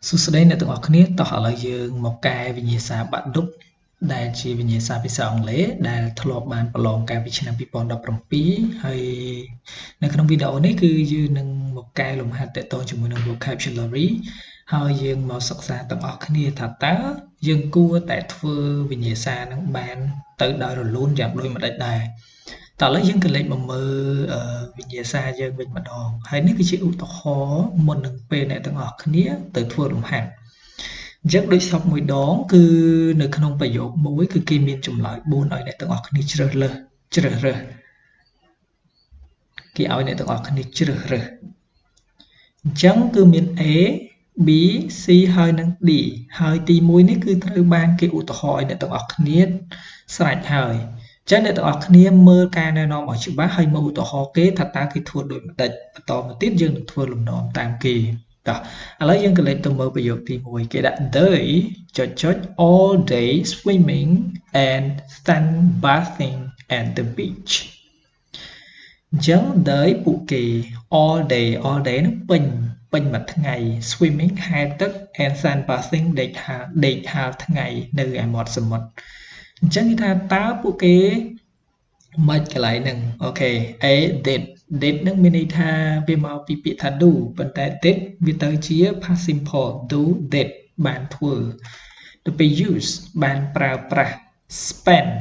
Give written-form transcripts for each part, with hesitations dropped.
សួស្តីអ្នកទាំងអស់គ្នាតោះឥឡូវយើងមកកែវិញ្ញាសាបាក់ឌុបដែលជាវិញ្ញាសាភាសាអង់គ្លេសដែលធ្លាប់បានប្រឡងកាលពីឆ្នាំ2017ហើយនៅក្នុងវីដេអូនេះគឺយើងនឹងមកកែលំហាត់ទាក់ទងជាមួយនឹង vocabulary ហើយយើងមកសិក្សាទាំងអស់គ្នាថាតើយើងគួរតែធ្វើវិញ្ញាសានឹងបានទៅដោយរលូនយ៉ាងដូចម្តេចដែរតើឥឡូវយើងក៏លេចមកមើលវិញ្ញាសាយើងវិញម្ដងហើយនេះគឺជាឧទាហរណ៍មុននឹងពេលអ្នកទាំងអស់គ្នាទៅធ្វើលំហាត់អញ្ចឹងដូចសពមួយដងគឺនៅក្នុងប្រយោគមួយគឺគេមានចម្លើយ4ឲ្យអ្នកទាំងអស់គ្នាជ្រើសរើសគេឲ្យអ្នកទាំងអស់គ្នាជ្រើសរើសអញ្ចឹងគឺមាន A B C ហើយនិង D ហើយទី1នេះគឺត្រូវបានគេឧទាហរណ៍ឲ្យអ្នកទាំងអស់គ្នាស្រេចហើយចឹងអ្នកទាំងអស់គ្នាមើលការណែនាំឲ្យច្បាស់ហើយមើលឧទាហរណ៍គេថាតើគេធ្វើដូចម្តេចបន្តមកទៀតយើងនឹងធ្វើលំនាំតាមគេតោះឥឡូវយើងក៏លេចទៅមើលប្រយោគទី1គេដាក់ they all day swimming and sunbathing at the beach អញ្ចឹង they ពួកគេ all day នោះពេញមួយថ្ងៃ swimming ហែលទឹក and sunbathing ដេកហាលថ្ងៃនៅឯមាត់សមុទ្រអញ្ចឹងគេថាតើពួកគេមិនកន្លែងហ្នឹងអូខេ A did ហ្នឹងមានន័យថាវាមកពីពាក្យថា do ប៉ុន្តែ did វាទៅជា past simple do did បានធ្វើទៅពេល use បានប្រើប្រាស់ spend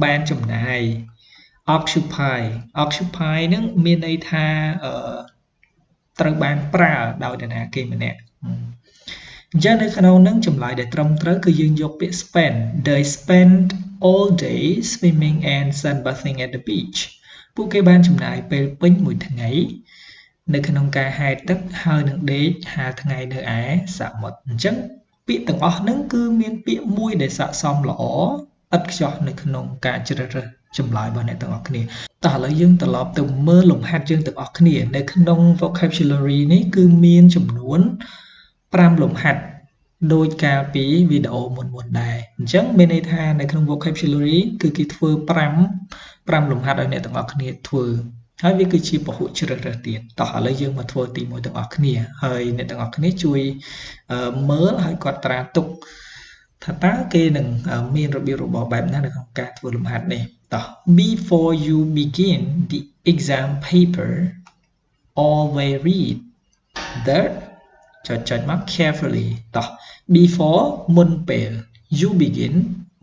បានចំណាយ occupy ហ្នឹងមានន័យថាត្រូវបានប្រើដោយនរណាគេម្នាក់អញ្ចឹងនៅក្នុងហ្នឹងចម្លើយដែលត្រឹមត្រូវគឺយើងយកពាក្យ spend they spend all day swimming and sunbathing at the beach ពួកគេបានចំណាយពេលពេញមួយថ្ងៃនៅក្នុងការហែលទឹកហើយនឹងដេកហាលថ្ងៃនៅឯសមុទ្រអញ្ចឹងពាក្យទាំងអស់ហ្នឹងគឺមានពាក្យមួយដែលស័ក្តិសមល្អឥតខ្ចោះនៅក្នុងការជ្រើសរើសចម្លើយរបស់អ្នកទាំងអស់គ្នាតោះឥឡូវយើងត្រឡប់ទៅមើលលំហាត់យើងទាំងអស់គ្នានៅក្នុង vocabulary នេះគឺមានចំនួន5លំហាត់ដោយកាលពីវីដេអូមុនដែរអញ្ចឹងមានន័យថានៅក្នុង vocabulary គឺគេធ្វើ5លំហាត់ឲ្យអ្នកទាំងអស់គ្នាធ្វើហើយវាគឺជាពហុជ្រើសរើសទៀតតោះឥឡូវយើងមកធ្វើទី1ទាំងអស់គ្នាហើយអ្នកទាំងអស់គ្នាជួយមើលហើយកត់ត្រាទុកថាតើគេនឹងមានរបៀបរបបបែបណានៅក្នុងការធ្វើលំហាត់នេះតោះ Before you begin the exam paper always read the ចុចមក carefully តោះ before មុនពេល you begin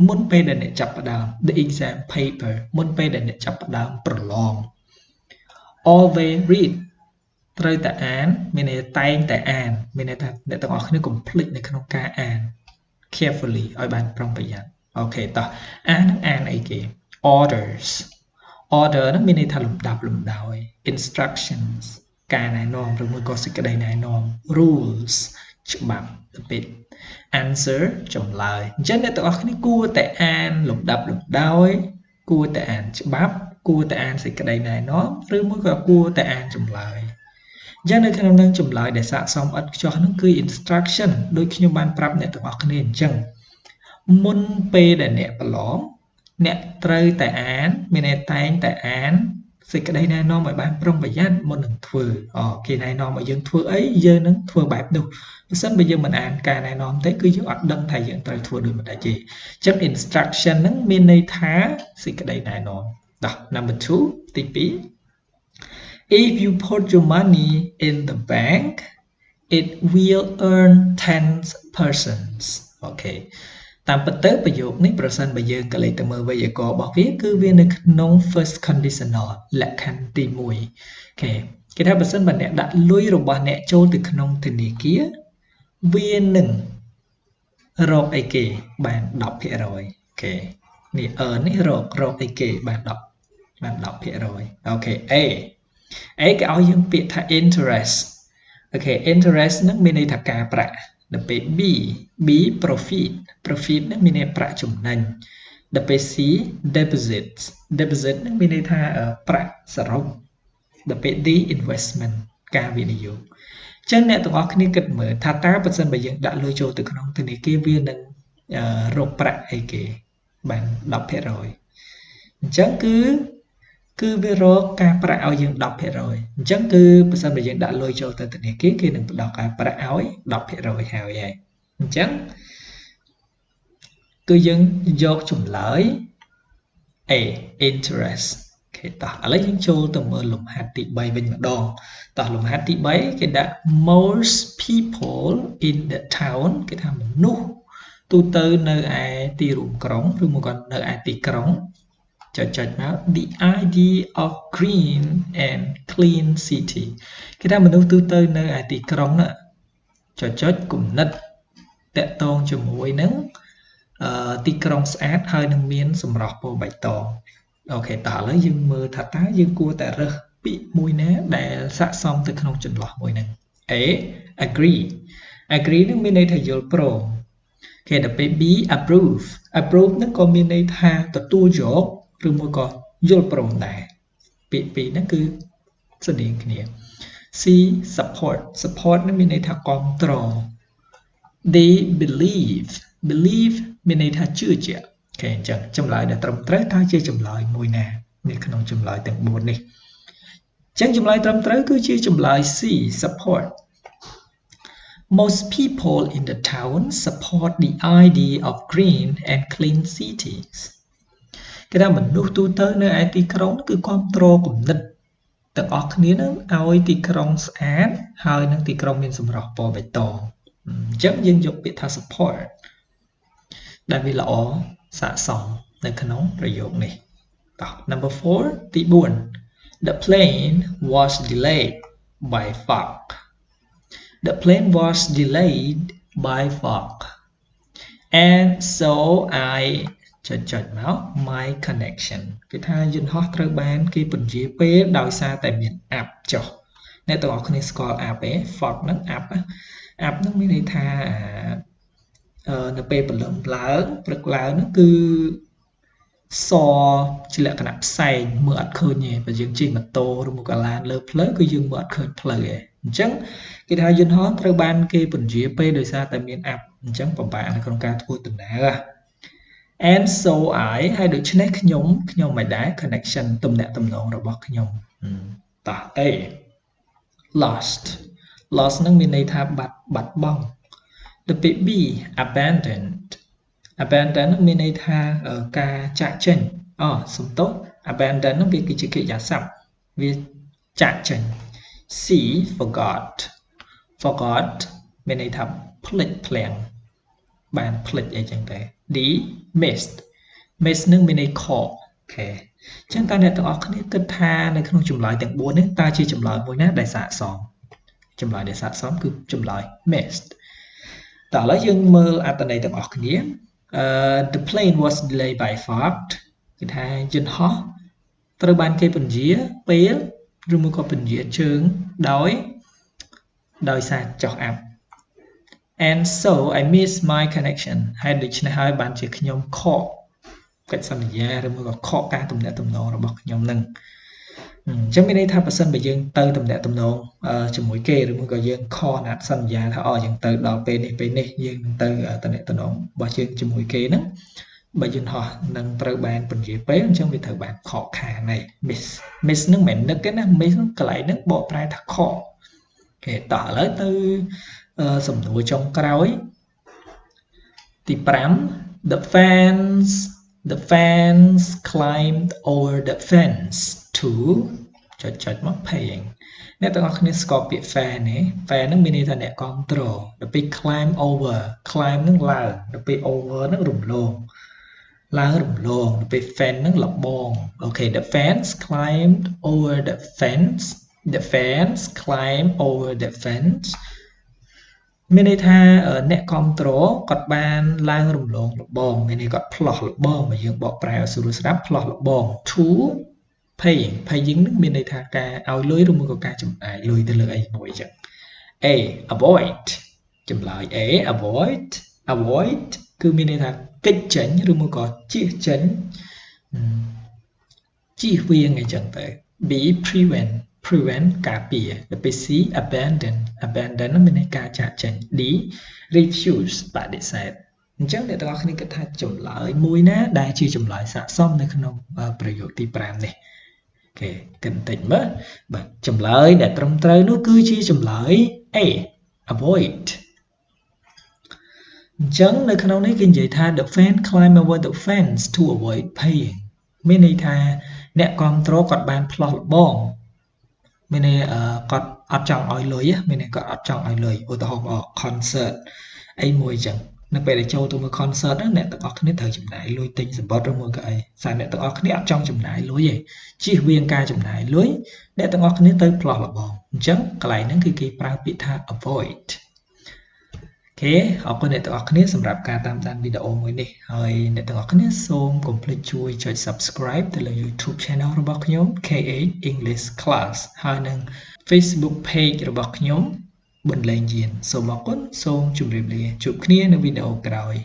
មុនពេលដែលអ្នកចាប់ផ្ដើម the exam paper មុនពេលដែលអ្នកចាប់ផ្ដើមប្រឡង always read ត្រូវតែអានមានន័យតែងតែអានមានន័យថាអ្នកទាំងអស់គ្នាកុំភ្លេចនៅក្នុងការអាន carefully ឲ្យបានប្រុងប្រយ័ត្នអូខេតោះអានអីគេ orders order ហ្នឹងមានន័យថាលំដាប់លំដោយ instructions ការណែនាំឬមួយក៏សេចក្តីណែនាំ rules ច្បាប់ទៅពេល answer ចម្លើយអញ្ចឹងអ្នកទាំងអស់គ្នាគួរតែអានលំដាប់លំដោយគួរតែអានច្បាប់គួរតែអានសេចក្តីណែនាំឬមួយក៏គួរតែអានចម្លើយអញ្ចឹងនៅក្នុងនឹងចម្លើយដែលស័ក្តិសមឥតខ្ចោះនោះគឺ instruction ដូចខ្ញុំបានប្រាប់អ្នកទាំងអស់គ្នាអញ្ចឹងមុនពេលដែលអ្នកប្រឡងអ្នកត្រូវតែអានមានន័យតែងតែអានសេចក្តីណែនាំឲ្យបានប្រុងប្រយ័ត្នមុននឹងធ្វើគេណែនាំឲ្យយើងធ្វើអីយើងនឹងធ្វើបែបនោះបើសិនបើយើងមិនអានការណែនាំទេគឺយើងអត់ដឹងថាយើងត្រូវធ្វើដូចម្តេចទេអញ្ចឹង instruction ហ្នឹងមានន័យថាសេចក្តីណែនាំដោះ number 2 ទី2 if you put your money in the bank it will earn 10% អូខេតាមពិតទៅប្រយោគនេះប្រសិនបើយើងក៏លេខទៅមើលវេយ្យាករណ៍របស់វាគឺវានៅក្នុង first conditional លក្ខខណ្ឌទី1អូខេគេថាបើសិនបើអ្នកដាក់លុយរបស់អ្នកចូលទៅក្នុងធនាគារវានឹងរកអីគេបាន 10% អូខេនេះ earn នេះរកអីគេបាន 10% អូខេ A គេឲ្យយើងពាក្យថា interest អូខេ interest ហ្នឹងមានន័យថាការប្រាក់ដល់ពេល B profit ហ្នឹងមានន័យប្រាក់ចំណេញដល់ពេល C deposit ហ្នឹងមានន័យថាប្រាក់សរុបដល់ពេល D investment ការវិនិយោគអញ្ចឹងអ្នកទាំងអស់គ្នាគិតមើលថាតើបើសិនបើយើងដាក់លុយចូលទៅក្នុងធនាគារវានឹងរកប្រាក់អីគេបាន 10% អញ្ចឹងគឺ គឺវារកការប្រាក់ឲ្យយើង 10% អញ្ចឹងគឺបើសិនបើយើងដាក់លុយចូលទៅធនាគារគេនឹងផ្ដល់ការប្រាក់ឲ្យ 10% ហើយអញ្ចឹងគឺយើងយកចម្លើយ A interest គេតោះឥឡូវយើងចូលទៅមើលលំហាត់ទី 3 វិញម្ដងតោះលំហាត់ទី 3 គេដាក់ most people in the town គេថាមនុស្សទូទៅនៅឯទីរួមក្រុងឬមកក៏នៅឯទីក្រុងចុចមក the idea of green and clean city គេថាមនុស្សទូទៅនៅឯទីក្រុងណាចុចគំនិតតាក់ទងជាមួយនឹងទីក្រុងស្អាតហើយនឹងមានសម្រស់ពណ៌បៃតងអូខេតោះឥឡូវយើងមើលថាតើយើងគួរតែរើសពាក្យមួយណាដែលស័ក្តិសមទៅក្នុងចន្លោះមួយហ្នឹង A agree ហ្នឹងមានន័យថាយល់ព្រមគេដល់ពេល B approve ហ្នឹងក៏មានន័យថាទទួលយកឬមួយក៏យល់ព្រមដែរពាក្យពីរហ្នឹងគឺស្តីងគ្នា C support ហ្នឹងមានន័យថាគាំទ្រ D believe មានន័យថាជឿជាក់អូខេអញ្ចឹងចម្លើយដែលត្រឹមត្រូវតើជាចម្លើយមួយណានៅក្នុងចម្លើយទាំង4នេះអញ្ចឹងចម្លើយត្រឹមត្រូវគឺជាចម្លើយ C support Most people in the town support the idea of green and clean cities គេថាមនុស្សទូទៅនៅឯទីក្រុងគឺគាំទ្រគំនិតទាំងអស់គ្នានឹងឲ្យទីក្រុងស្អាតហើយនឹងទីក្រុងមានសម្រស់ពណ៌បៃតងអញ្ចឹងយើងយកពាក្យថា support ដែលវាល្អស័ក្តិសមនៅក្នុងប្រយោគនេះតោះ number 4 ទី 4 The plane was delayed by fog The plane was delayed by fog and so I ចុចមក my connection គឺថាយន្តហោះត្រូវបានគេពន្យាពេលដោយសារតែមាន app ចុះអ្នកទាំងអស់គ្នាស្គាល់ app ទេ fog ហ្នឹង app ហ្នឹងមានន័យថានៅពេលព្រលឹមឡើងព្រឹកឡើងហ្នឹងគឺសជាលក្ខណៈផ្សែងមើលអត់ឃើញទេបើយើងជិះម៉ូតូឬមកឡានលើផ្លូវគឺយើងមើលអត់ឃើញផ្លូវទេអញ្ចឹងគេថាយន្តហោះត្រូវបានគេពន្យាពេលដោយសារតែមាន app អញ្ចឹងពិបាកនៅក្នុងការធ្វើដំណើរand so I ហើយដូច្នេះខ្ញុំមិនដែរ connection ទំនាក់ទំនងរបស់ខ្ញុំតោះ A lost នឹងមានន័យថាបាត់បង់ទៅពាក្យ B abandoned មានន័យថាការចាកចេញសំទោស abandon នឹងវាគឺជាកិរិយាសព្ទវាចាកចេញ C forgot មានន័យថាភ្លេចភ្លាំងបានភ្លេចអីចឹងទៅ D missed នឹងមានន័យខកអូខេអញ្ចឹងតើអ្នកទាំងអស់គ្នាគិតថានៅក្នុងចម្លើយទាំង4នេះតើជាចម្លើយមួយណាដែលស័ក្តិសមចម្លើយដែលស័ក្តិសមគឺចម្លើយ missed តើឥឡូវយើងមើលអត្ថន័យទាំងអស់គ្នា the plane was delayed by fog គឺថាយន្តហោះត្រូវបានគេពន្យាពេលឬមួយក៏ពន្យាជើងដោយសារចុះ app and so I miss my connection ហើយដូច្នេះហើយបានជាខ្ញុំខកកិច្ចសន្យាឬមួយក៏ខកការទំនាក់ទំនងរបស់ខ្ញុំនឹងអញ្ចឹងមានន័យថាបើសិនបើយើងទៅទំនាក់ទំនងជាមួយគេឬមួយក៏យើងខកណាត់សន្យាថាយើងទៅដល់ពេលនេះយើងនឹងទៅទំនាក់ទំនងរបស់យើងជាមួយគេហ្នឹងបើយន្តហោះនឹងត្រូវបានពន្យាពេលអញ្ចឹងវាត្រូវបានខកខានហើយ miss នឹងមិននឹកទេណា miss នឹងកន្លែងហ្នឹងបកប្រែថាខកគេតោះឥឡូវទៅសំណួរចុងក្រោយទី5 the fans climbed over the fence to ចុចមក paying អ្នកទាំងអស់គ្នាស្គាល់ពាក្យ fan ទេ fan ហ្នឹងមានន័យថាអ្នកគ្រប់គ្រងដល់ពេល climb ហ្នឹងឡើងដល់ពេល over ហ្នឹងរំលងឡើងរំលងដល់ពេល fan ហ្នឹងលបងអូខេ the fans climbed over the fenceមានន័យថាអ្នកគ្រប់គ្រងគាត់បានឡើងរំលងលបងមានន័យគាត់ផ្លោះលបងបើយើងបកប្រែឲ្យស្រួលស្ដាប់ផ្លោះលបង to paying នឹងមានន័យថាការឲ្យលុយឬមួយក៏ការចំណាយលុយទៅលើអីមួយអញ្ចឹង A avoid ចម្លើយ A avoid គឺមានន័យថាគេចចេញឬមួយក៏ជៀសចេញជៀសវាងអីចឹងទៅ B prevent ការពារដល់ពេល C abandon នោះមានន័យការចាកចេញ D refuse បដិសេធអញ្ចឹងអ្នកទាំងអស់គ្នាគិតថាចម្លើយមួយណាដែលជាចម្លើយស័ក្តិសមនៅក្នុងប្រយោគទី5នេះ គេគិតបន្តិចមើលបាទចម្លើយដែលត្រឹមត្រូវនោះគឺជាចម្លើយ A avoid អញ្ចឹងនៅក្នុងនេះគេនិយាយថា the fan climb over the fence to avoid paying មានន័យថាអ្នកគ្រប់គ្រងគាត់បានផ្លោះល្បងមានន័យគាត់អត់ចង់ឲ្យលុយមានន័យគាត់អត់ចង់ឲ្យលុយឧទាហរណ៍ concert អីមួយអញ្ចឹងនៅពេលដែលចូលទៅមើល concert អ្នកទាំងអស់គ្នាត្រូវចំណាយលុយទិញសម្បត្តិឬមួយក៏អីសារអ្នកទាំងអស់គ្នាអត់ចង់ចំណាយលុយទេជៀសវាងការចំណាយលុយអ្នកទាំងអស់គ្នាទៅផ្លោះល្បងអញ្ចឹងកន្លែងហ្នឹងគឺគេប្រើពាក្យថា avoid អូខេអរគុណអ្នកទាំងអស់គ្នាសម្រាប់ការតាមដានវីដេអូមួយនេះហើយអ្នកទាំងអស់គ្នាសូមកុំភ្លេចជួយចុច subscribe ទៅលើ YouTube Channel របស់ខ្ញុំ KH English Class ហើយនិង Facebook Page របស់ខ្ញុំបន្លែងយានសូមអរគុណសូមជម្រាបលាជួបគ្នានៅវីដេអូក្រោយ